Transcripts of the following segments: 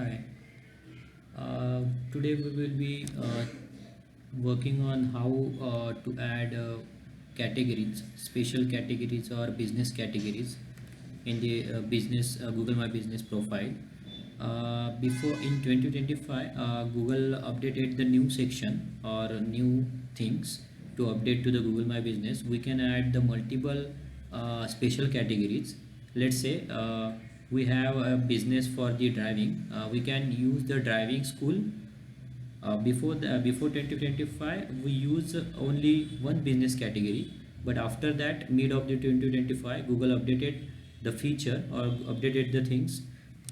Hi. Today we will be working on how to add categories, special categories or business categories in the business Google My Business profile. Before in 2025, Google updated the new section or new things to update to the Google My Business. We can add the multiple special categories. Let's say we have a business for the driving. We can use the driving school. Before 2025 we use only one business category, but after that mid of the 2025 Google updated the feature or updated the things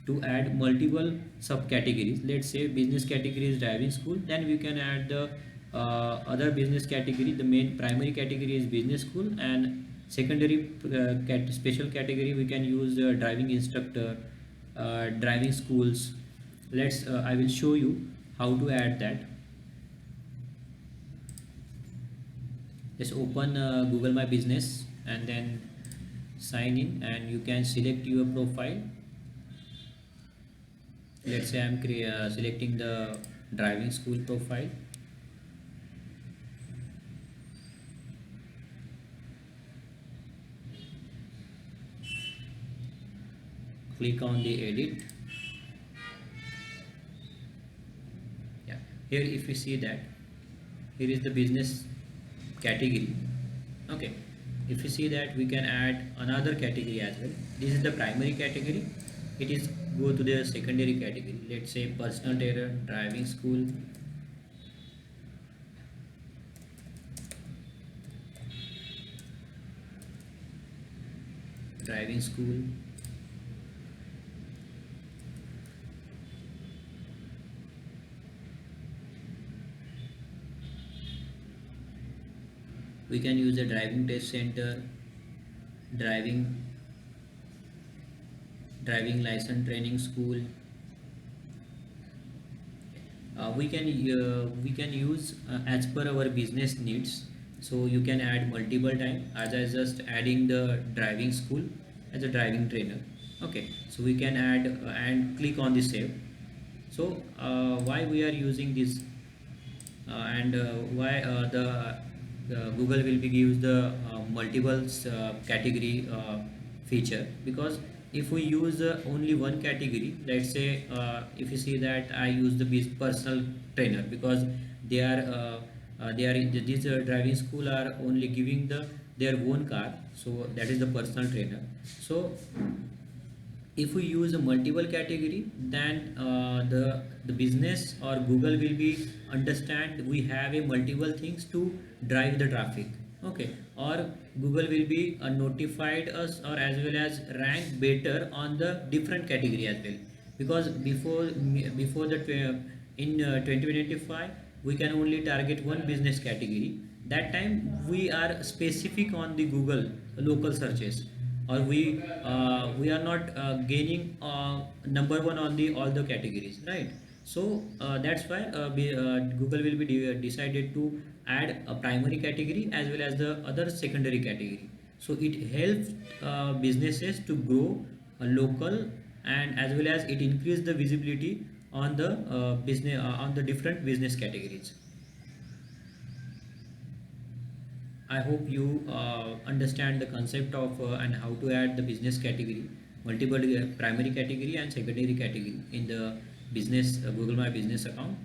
to add multiple subcategories. Let's say business category is driving school, then we can add the other business category. The main primary category is business school, and secondary special category we can use driving instructor, driving schools. Let's I will show you how to add that. Just open Google My Business and then sign in, and you can select your profile. Let's say I'm selecting the driving school profile. Click on the edit. Yeah, here if you see that here is the business category. Okay, if you see that we can add another category as well. This is the primary category. It is go to the secondary category. Let's say personal trainer, driving school, driving school. We can use the driving test center, driving driving license training school. We can use as per our business needs. So you can add multiple time, as I just adding the driving school as a driving trainer. Okay, so we can add and click on the save. So why we are using this, and why the Google will be gives the multiple category feature. Because if we use only one category, let's say if you see that I use the personal trainer, because they are in this driving school are only giving their own car, so that is the personal trainer. So if we use a multiple category, then the business or Google will be understand we have a multiple things to drive the traffic. Okay, or Google will be notified us, or as well as rank better on the different category as well. Because before the in 2025 we can only target one business category. That time we are specific on the Google local searches, or we are not gaining number one on the all the categories, right? So that's why Google will be decided to add a primary category as well as the other secondary category. So it helps businesses to grow local, and as well as it increase the visibility on the business on the different business categories. I hope you understand the concept of and how to add the business category, multiple primary category and secondary category in the business Google My Business account.